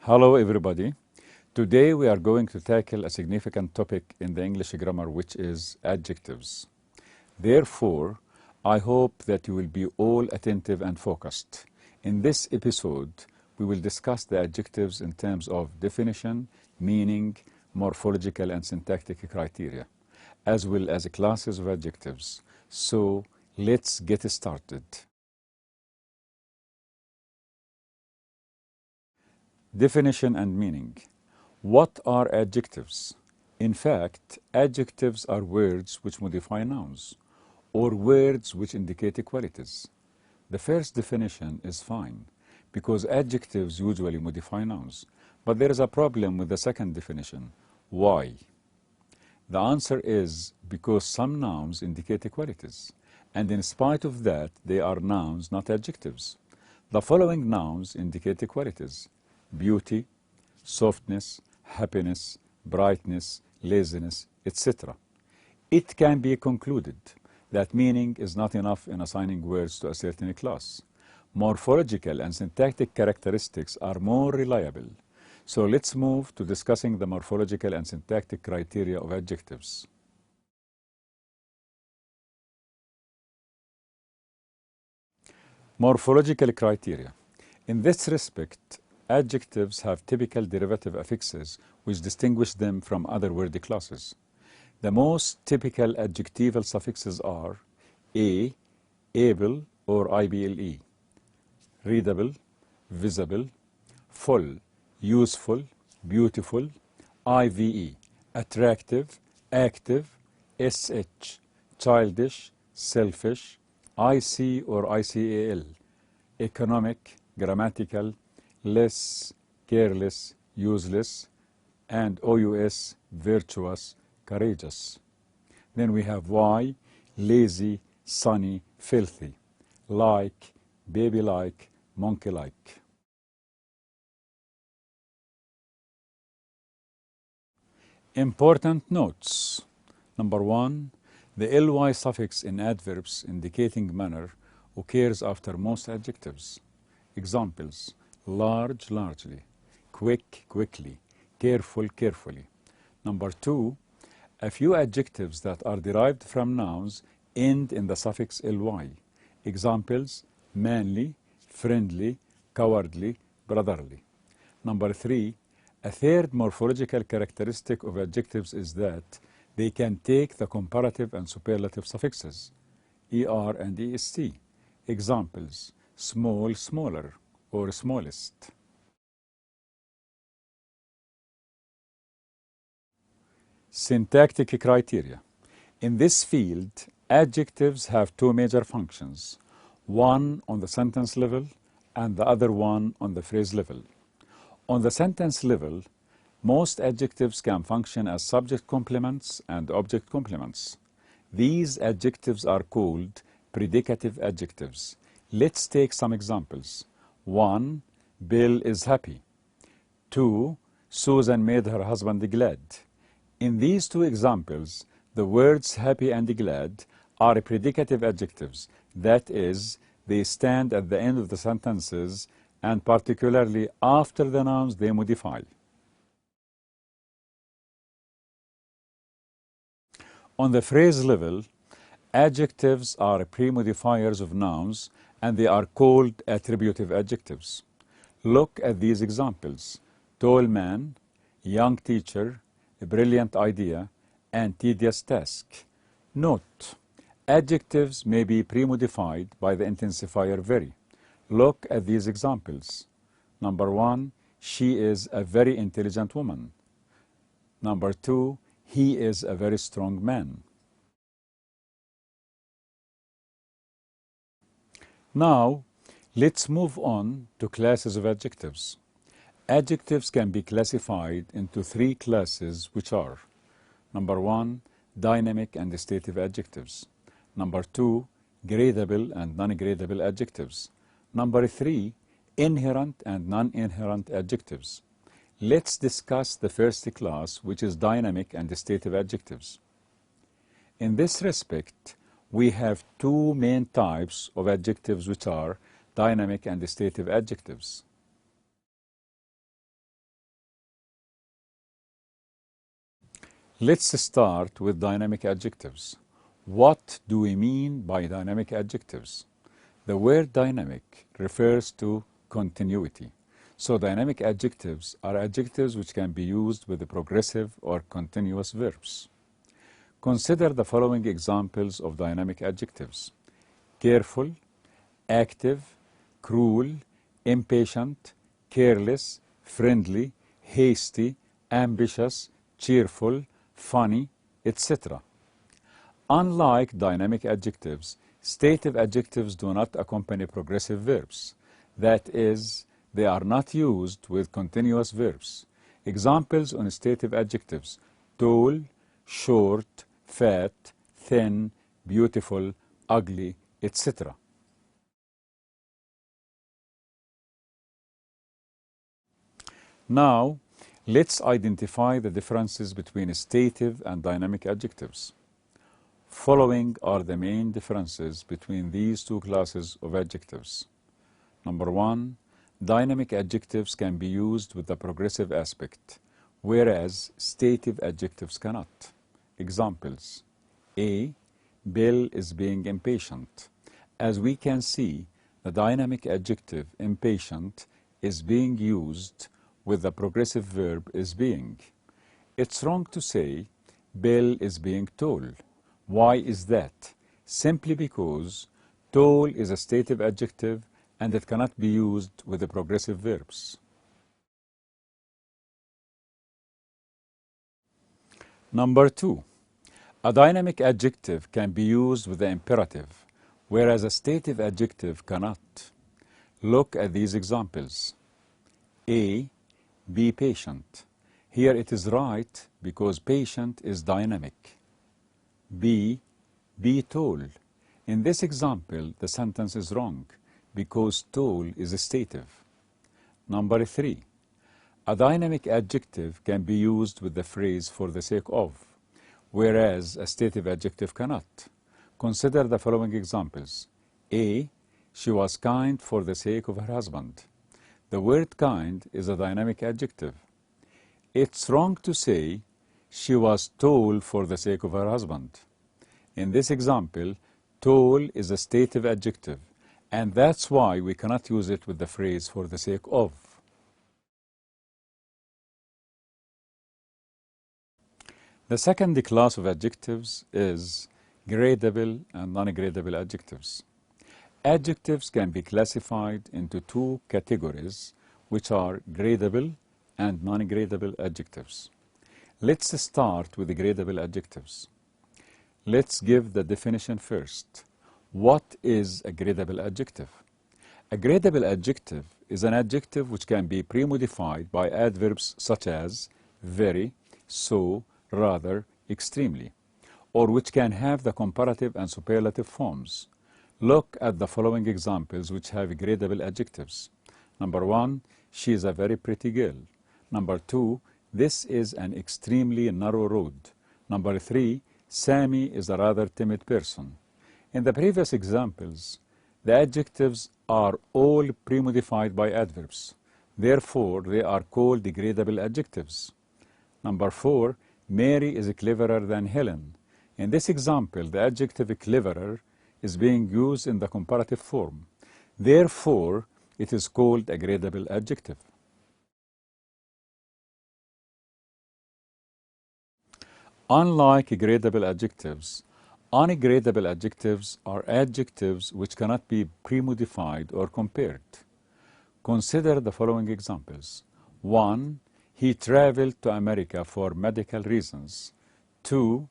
Hello everybody. Today we are going to tackle a significant topic in the English grammar, which is adjectives. Therefore, I hope that you will be all attentive and focused. In this episode, we will discuss the adjectives in terms of definition, meaning, morphological and syntactic criteria, as well as classes of adjectives. So, let's get started. Definition and meaning. What are adjectives? In fact, adjectives are words which modify nouns, or words which indicate qualities. The first definition is fine, because adjectives usually modify nouns. But there is a problem with the second definition. Why? The answer is because some nouns indicate qualities, and in spite of that, they are nouns, not adjectives. The following nouns indicate qualities: beauty, softness, happiness, brightness, laziness, etc. It can be concluded that meaning is not enough in assigning words to a certain class. Morphological and syntactic characteristics are more reliable. So let's move to discussing the morphological and syntactic criteria of adjectives. Morphological criteria. In this respect, adjectives have typical derivative affixes which distinguish them from other word classes. The most typical adjectival suffixes are a, able or ible, readable, visible, full, useful, beautiful, ive, attractive, active, sh, childish, selfish, ic or ical, economic, grammatical, less, careless, useless, and ous, virtuous, courageous. Then we have y, lazy, sunny, filthy, like, baby-like, monkey-like. Important notes. Number one, the ly suffix in adverbs indicating manner occurs after most adjectives. Examples: large, largely, quick, quickly, careful, carefully. Number two, a few adjectives that are derived from nouns end in the suffix ly. Examples: manly, friendly, cowardly, brotherly. Number three, a third morphological characteristic of adjectives is that they can take the comparative and superlative suffixes, er and est. Examples: small, smaller, or smallest. Syntactic criteria. In this field, adjectives have two major functions, one on the sentence level and the other one on the phrase level. On the sentence level, most adjectives can function as subject complements and object complements. These adjectives are called predicative adjectives. Let's take some examples. 1. Bill is happy. 2. Susan made her husband glad. In these two examples, the words happy and glad are predicative adjectives. That is, they stand at the end of the sentences, and particularly after the nouns they modify. On the phrase level, adjectives are pre-modifiers of nouns, and they are called attributive adjectives. Look at these examples: tall man, young teacher, a brilliant idea, and tedious task. Note, adjectives may be pre-modified by the intensifier very. Look at these examples. Number one, she is a very intelligent woman. Number two, he is a very strong man. Now, let's move on to classes of adjectives. Adjectives can be classified into three classes, which are: number one, dynamic and dative adjectives. Number two, gradable and non-gradable adjectives. Number three, inherent and non-inherent adjectives. Let's discuss the first class, which is dynamic and dative adjectives. In this respect, we have two main types of adjectives, which are dynamic and dative adjectives. Let's start with dynamic adjectives. What do we mean by dynamic adjectives? The word dynamic refers to continuity. So dynamic adjectives are adjectives which can be used with the progressive or continuous verbs. Consider the following examples of dynamic adjectives: careful, active, cruel, impatient, careless, friendly, hasty, ambitious, cheerful, funny, etc. Unlike dynamic adjectives, stative adjectives do not accompany progressive verbs. That is, they are not used with continuous verbs. Examples on stative adjectives: tall, short, fat, thin, beautiful, ugly, etc. Now, let's identify the differences between stative and dynamic adjectives. Following are the main differences between these two classes of adjectives. Number one, dynamic adjectives can be used with the progressive aspect, whereas stative adjectives cannot. Examples: A. Bill is being impatient. As we can see, the dynamic adjective impatient is being used with the progressive verb is being. It's wrong to say Bill is being tall. Why is that? Simply because tall is a stative adjective and it cannot be used with the progressive verbs. Number two, a dynamic adjective can be used with the imperative, whereas a stative adjective cannot. Look at these examples. A. Be patient. Here it is right because patient is dynamic. B. Be tall. In this example, the sentence is wrong because tall is a stative. Number three, a dynamic adjective can be used with the phrase for the sake of, whereas a stative adjective cannot. Consider the following examples. A. She was kind for the sake of her husband. The word kind is a dynamic adjective. It's wrong to say she was tall for the sake of her husband. In this example, tall is a stative adjective, and that's why we cannot use it with the phrase for the sake of. The second class of adjectives is gradable and non-gradable adjectives. Adjectives can be classified into two categories, which are gradable and non-gradable adjectives. Let's start with the gradable adjectives. Let's give the definition first. What is a gradable adjective? A gradable adjective is an adjective which can be pre-modified by adverbs such as very, so, rather, extremely, or which can have the comparative and superlative forms. Look at the following examples which have gradable adjectives. Number one, she is a very pretty girl. Number two, this is an extremely narrow road. Number three, Sammy is a rather timid person. In the previous examples, the adjectives are all pre-modified by adverbs. Therefore, they are called gradable adjectives. Number four, Mary is cleverer than Helen. In this example, the adjective cleverer is being used in the comparative form. Therefore, it is called a gradable adjective. Unlike gradable adjectives, ungradable adjectives are adjectives which cannot be pre-modified or compared. Consider the following examples. 1. He traveled to America for medical reasons. 2.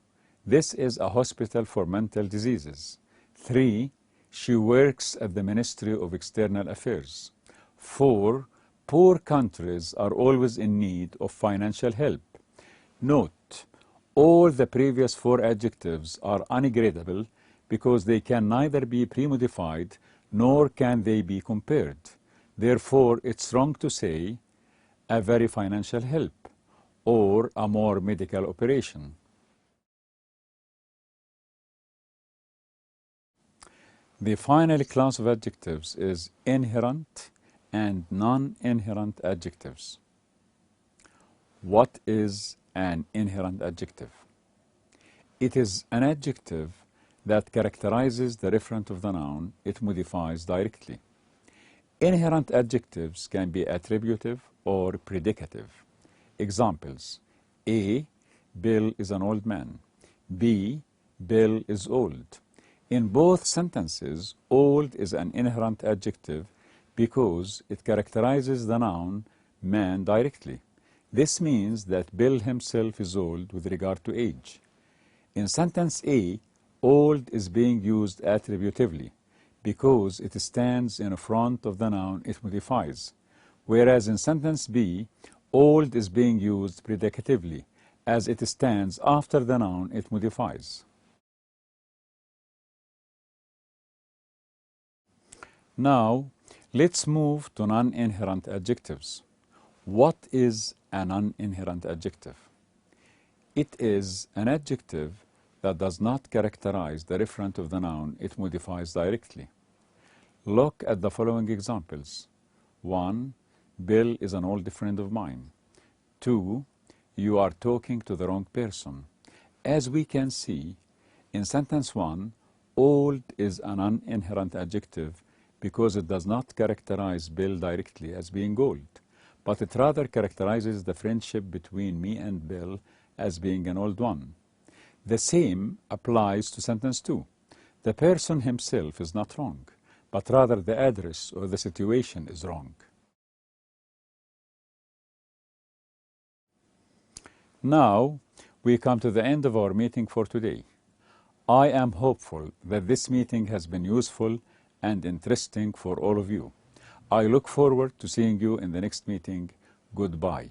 This is a hospital for mental diseases. 3. She works at the Ministry of External Affairs. 4. Poor countries are always in need of financial help. Note, all the previous four adjectives are ungradable because they can neither be pre-modified nor can they be compared. Therefore, it's wrong to say a very financial help or a more medical operation. The final class of adjectives is inherent and non-inherent adjectives. What is an inherent adjective? It is an adjective that characterizes the referent of the noun it modifies directly. Inherent adjectives can be attributive or predicative. Examples: A, Bill is an old man. B, Bill is old. In both sentences, old is an inherent adjective because it characterizes the noun man directly. This means that Bill himself is old with regard to age. In sentence A, old is being used attributively because it stands in front of the noun it modifies, whereas in sentence B, old is being used predicatively as it stands after the noun it modifies. Now, let's move to non-inherent adjectives. What is a non-inherent adjective? It is an adjective that does not characterize the referent of the noun it modifies directly. Look at the following examples. 1. Bill is an old friend of mine. 2. You are talking to the wrong person. As we can see, in sentence 1, old is an non-inherent adjective because it does not characterize Bill directly as being old, but it rather characterizes the friendship between me and Bill as being an old one. The same applies to sentence 2. The person himself is not wrong, but rather the address or the situation is wrong. Now, we come to the end of our meeting for today. I am hopeful that this meeting has been useful and interesting for all of you. I look forward to seeing you in the next meeting. Goodbye.